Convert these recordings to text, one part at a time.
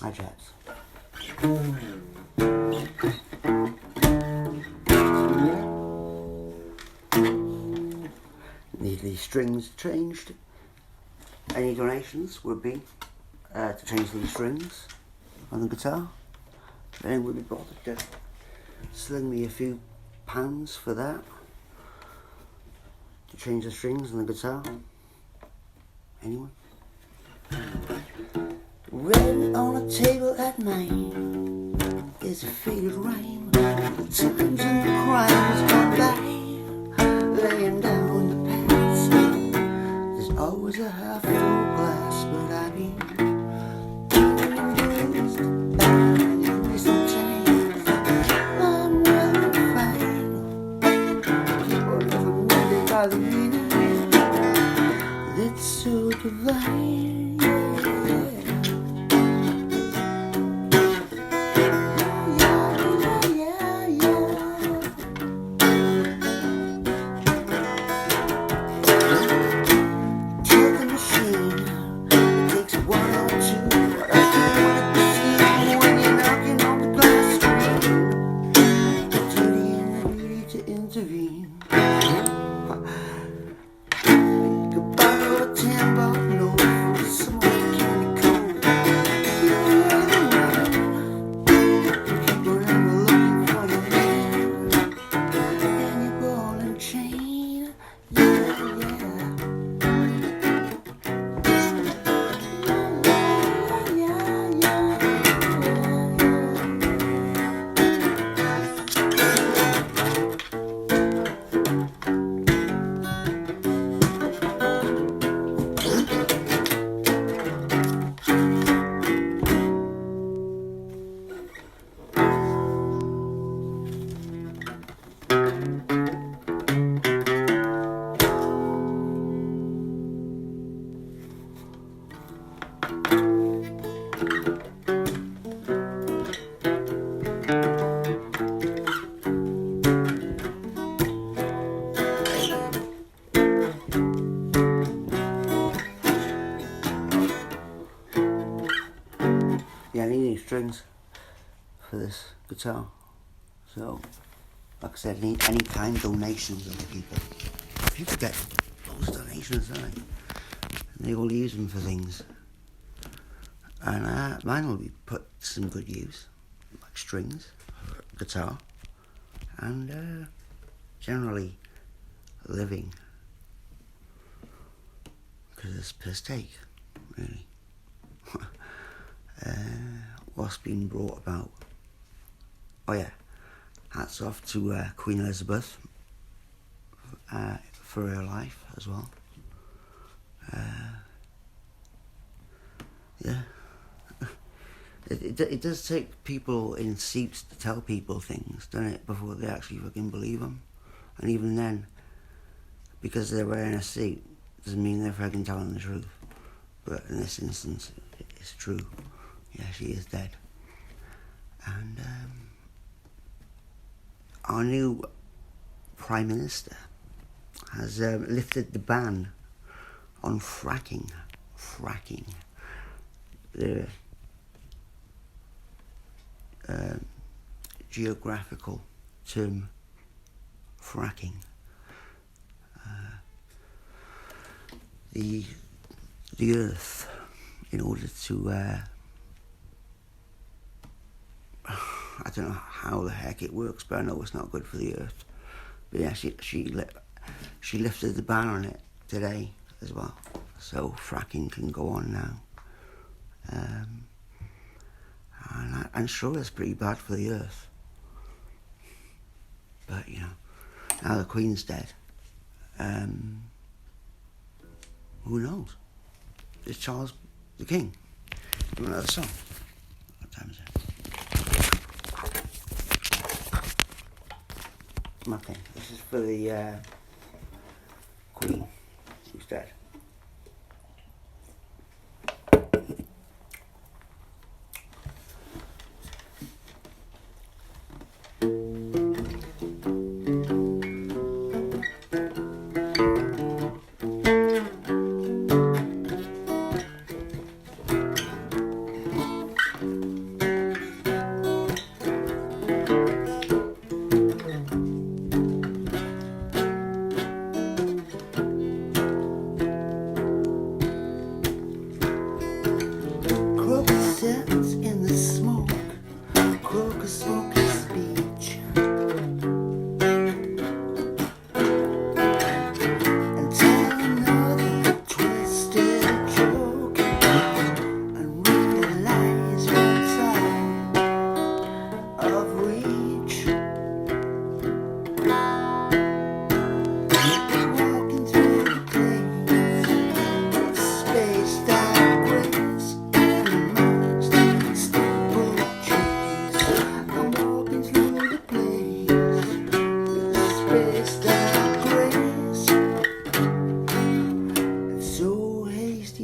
Hi chaps. Need these strings changed. Any donations would be to change these strings on the guitar. If anyone would be bothered to sling me a few pounds for that, to change the strings on the guitar. Anyone? Written on a table at night is a faded rhyme. The times and the crimes gone by, laying down the past. There's always a half full glass, but I be sometimes I'm well fine. People never really bother me. It's so divine. Yeah, I need new strings for this guitar. So, like I said, I need any kind donations of people. People get those donations, don't they? And they all use them for things. And mine will be put to some good use, like strings, guitar, and generally living. Because it's piss take, really. What's been brought about. Oh yeah, hats off to Queen Elizabeth for her life as well. Yeah, it does take people in seats to tell people things, doesn't it, before they actually fucking believe them. And even then, because they're wearing a seat, doesn't mean they're fucking telling the truth. But in this instance, it's true. Yeah, she is dead. And our new Prime Minister has lifted the ban on fracking. The geographical term fracking. The earth, in order to I don't know how the heck it works, but I know it's not good for the earth. But yeah, she lifted the ban on it today as well, so fracking can go on now. And I'm sure it's pretty bad for the earth. But you know, now the Queen's dead. Who knows? It's Charles the King. Do another song. What time is it? Okay, this is for the Queen, who's dead.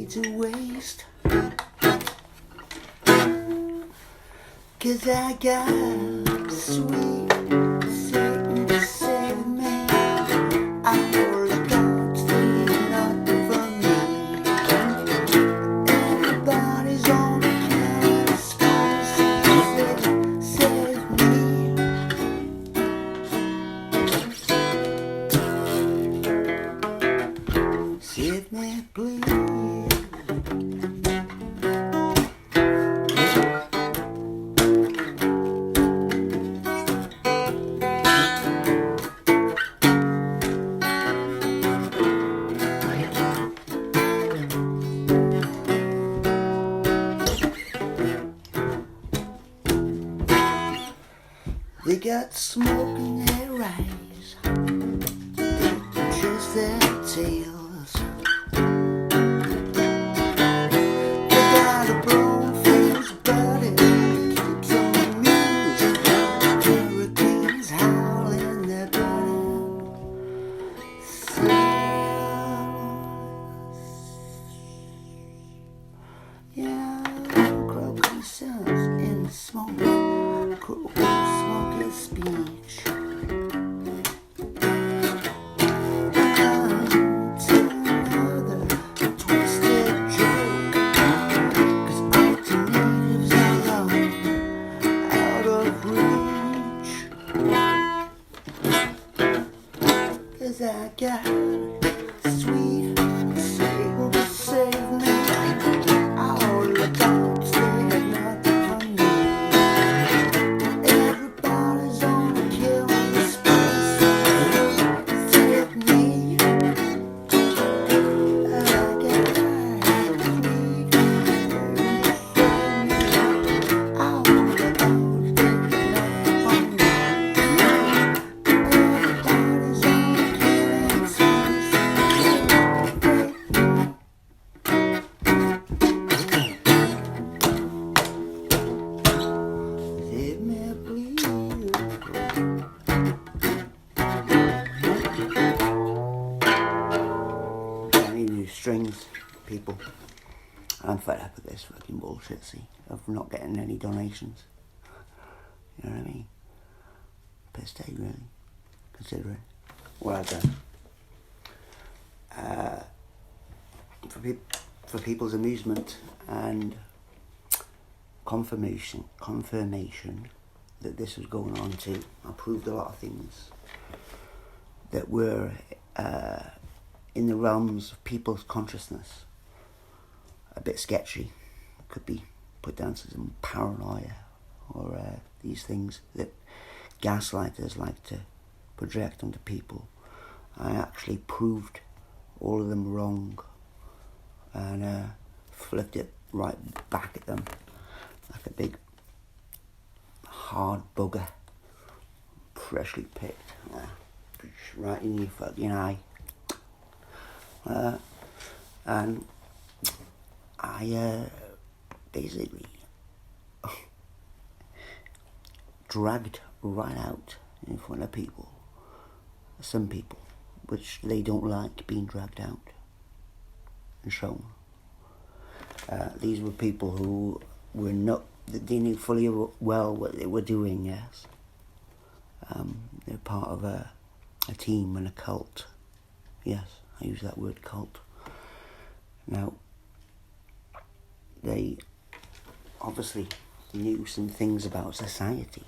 to waste. 'Cause I got sweet Satan to save me. I know the God's thinking nothing from me. Everybody's on the count, supposed to save me. Save me, please. They got smoke in their eyes, just their tails. They got a blown face body, keeps on music. Hurricanes howling, they're burning. Yeah, croaky sounds in the smoke. Smoke his speech. To another twisted joke. 'Cause alternatives are long out of reach. 'Cause I got sweet Satan to save me. All the dogs, they had nothing for me. Everybody's on the killing space. Save me. I got sweet all the dogs, they had nothing for me. Everybody's on the killing space. Save me, please. I need new strings, people. I'm fed up with this fucking bullshit, see, of not getting any donations. You know what I mean? Piss take, really, considering what I've done. For people's amusement and confirmation that this was going on too. I proved a lot of things that were in the realms of people's consciousness a bit sketchy. Could be put down to some paranoia or these things that gaslighters like to project onto people. I actually proved all of them wrong and flipped it right back at them like a big hard bugger, freshly picked, right in your fucking eye. And I basically dragged right out in front of people, some people, which they don't like being dragged out and shown. These were people who were not, they knew fully well what they were doing, yes. They're part of a team and a cult. Yes, I use that word, cult. Now, they obviously knew some things about society,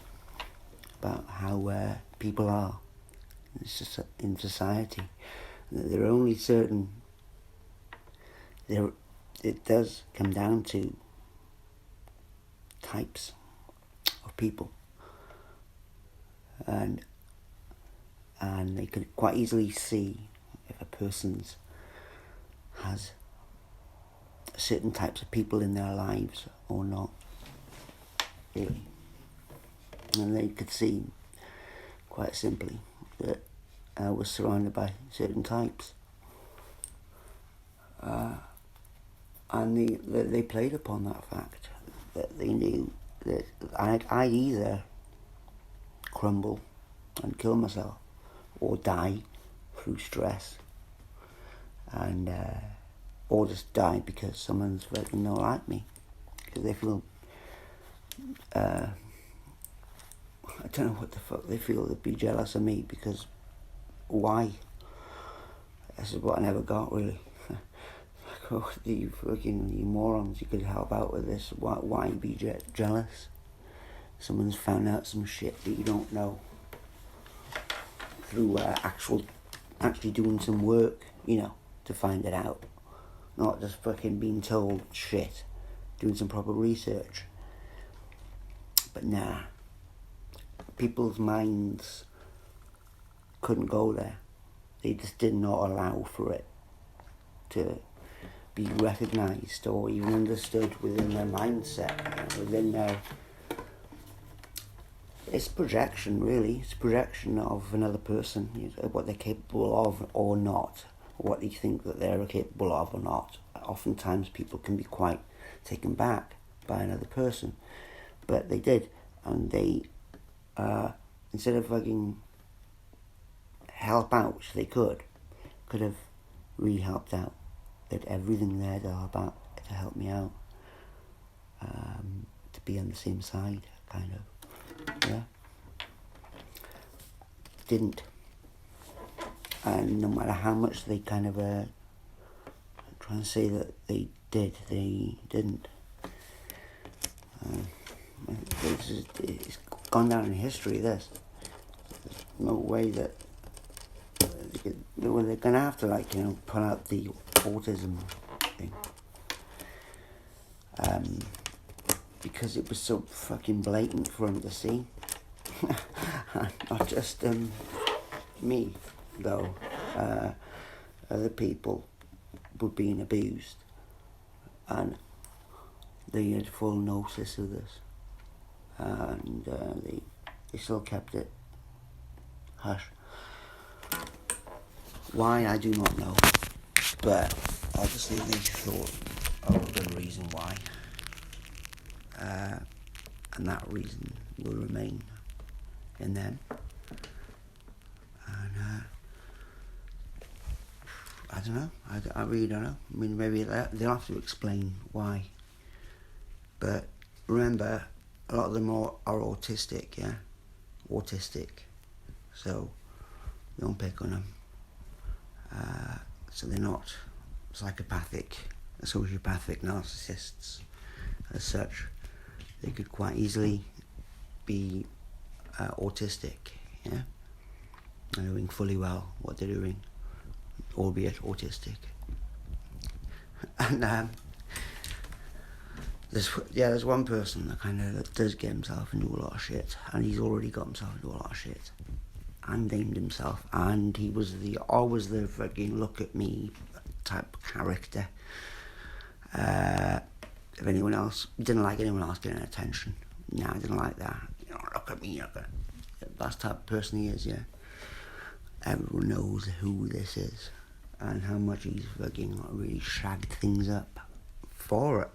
about how people are in society. There are only certain, it does come down to types of people, and they could quite easily see if a person's has certain types of people in their lives or not, really. And they could see quite simply that I was surrounded by certain types, and they played upon that fact, that they knew that I'd either crumble and kill myself or die through stress and or just die because someone's fucking not like me, because they feel, I don't know what the fuck they feel, they'd be jealous of me, because why? This is what I never got, really. Like, oh, you morons, you could help out with this, why be jealous? Someone's found out some shit that you don't know through actually doing some work, to find it out. Not just fucking being told shit, doing some proper research. But nah, people's minds couldn't go there. They just did not allow for it to be recognised or even understood within their mindset, within their... It's projection, really. It's projection of another person, what they're capable of or not, what they think that they're capable of or not. Oftentimes people can be quite taken back by another person, but they did, and they, instead of fucking help out, which they could have really helped out. They had everything there to help me out, to be on the same side, kind of, yeah. Didn't. And no matter how much they kind of try and say that they did, they didn't. It's gone down in history, this. There's no way that they're going to have to, pull out the autism thing. Because it was so fucking blatant for them to see. Not just me, though. Other people were being abused, and they had full notice of this, and they still kept it hush. Why, I do not know, but obviously they thought of a good reason why, and that reason will remain in them. And I don't know. I really don't know. I mean, maybe they'll have to explain why. But remember, a lot of them are autistic, yeah? Autistic. So, don't pick on them. So they're not psychopathic, sociopathic narcissists as such. They could quite easily be autistic, yeah? And doing fully well what they're doing, albeit autistic. And there's one person that kind of does get himself into a lot of shit, and he's already got himself into a lot of shit, and named himself, and he was always the fucking look at me type character. If anyone else didn't like anyone else getting attention, I didn't like that. Look at me, that's the type of person he is, yeah. Everyone knows who this is and how much he's fucking really shagged things up for it.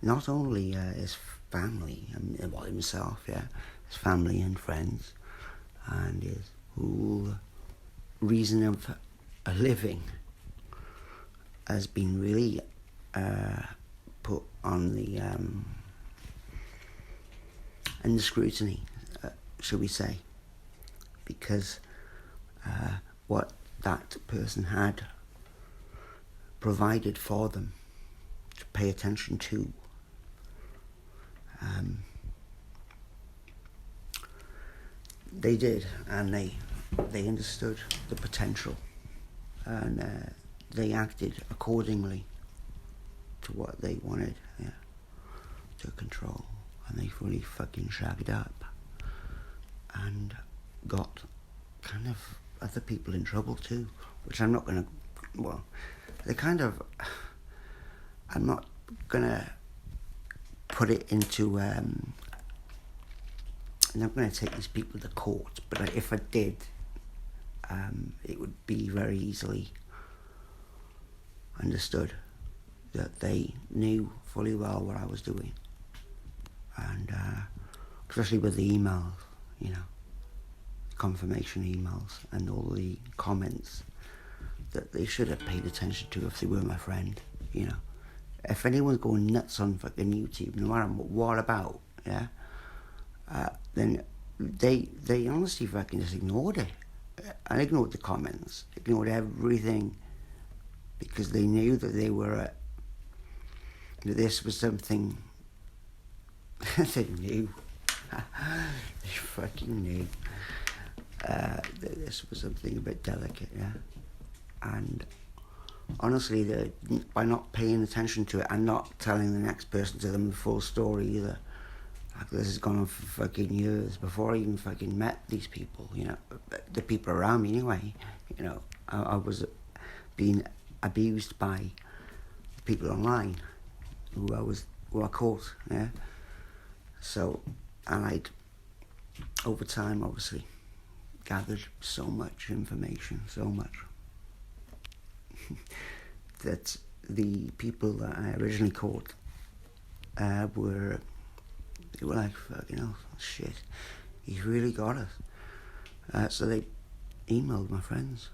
Not only his family, himself, yeah, his family and friends, and his whole reason of living has been really put on the under scrutiny, should we say, because what that person had provided for them to pay attention to, they did, and they understood the potential, and they acted accordingly to what they wanted, yeah, to control, and they fully fucking shagged up and got kind of other people in trouble too, which I'm not gonna, I'm not gonna put it into, I'm not gonna take these people to court, but if I did, it would be very easily understood that they knew fully well what I was doing, and especially with the emails, confirmation emails and all the comments that they should have paid attention to if they were my friend, you know. If anyone's going nuts on fucking YouTube, no matter what about, yeah, then they honestly fucking just ignored it. And ignored the comments, ignored everything, because they knew that they were, that this was something, they knew, they fucking knew, that this was something a bit delicate, yeah. And honestly, by not paying attention to it and not telling the next person to them the full story either, like this has gone on for fucking years before I even fucking met these people, you know, the people around me anyway, you know. I was being abused by people online who I caught, yeah. So, and I'd, over time, obviously, gathered so much information, so much, that the people that I originally caught were like, fucking hell, shit, he's really got us. So they emailed my friends,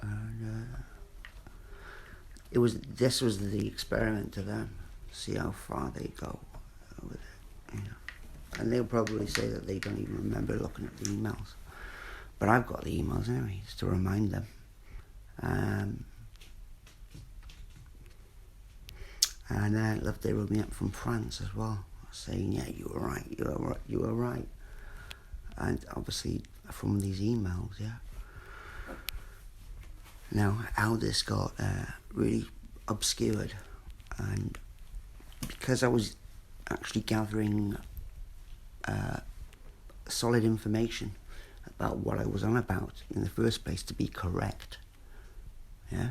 and this was the experiment to them, see how far they go with it, you know. And they'll probably say that they don't even remember looking at the emails, but I've got the emails anyway, just to remind them. And they wrote me up from France as well, saying, yeah, you were right. And obviously from these emails, yeah. Now, how this got really obscured, and because I was actually gathering solid information about what I was on about in the first place to be correct, yeah,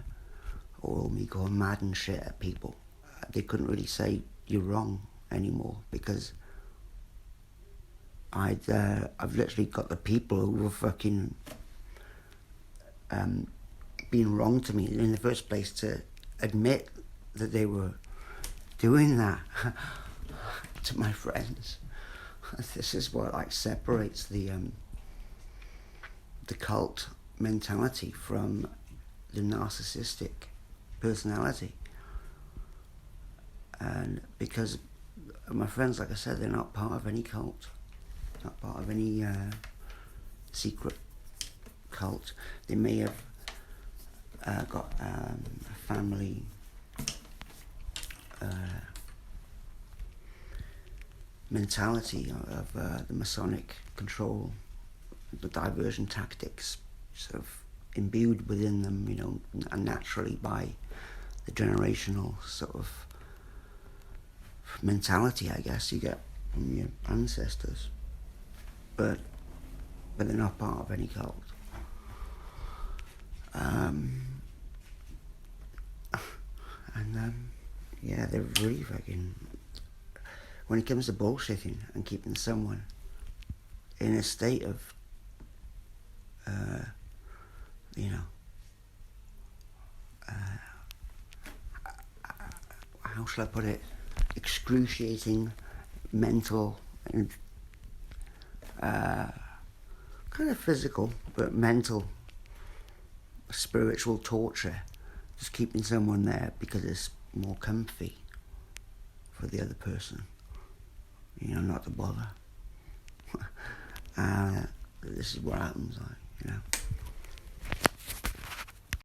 or me going mad and shit at people, they couldn't really say you're wrong anymore, because I've literally got the people who were fucking being wrong to me in the first place to admit that they were doing that to my friends. This is what like separates the cult mentality from the narcissistic personality. And because my friends, like I said, they're not part of any cult, not part of any secret cult. They may have got a family mentality of the Masonic control, the diversion tactics sort of imbued within them, you know, and naturally by the generational sort of mentality, I guess, you get from your ancestors. But they're not part of any cult. Yeah, they're really fucking, when it comes to bullshitting and keeping someone in a state of, you know, how shall I put it, excruciating mental and kind of physical, but mental, spiritual torture, just keeping someone there because it's more comfy for the other person, you know, not to bother. This is what happens, like, you know.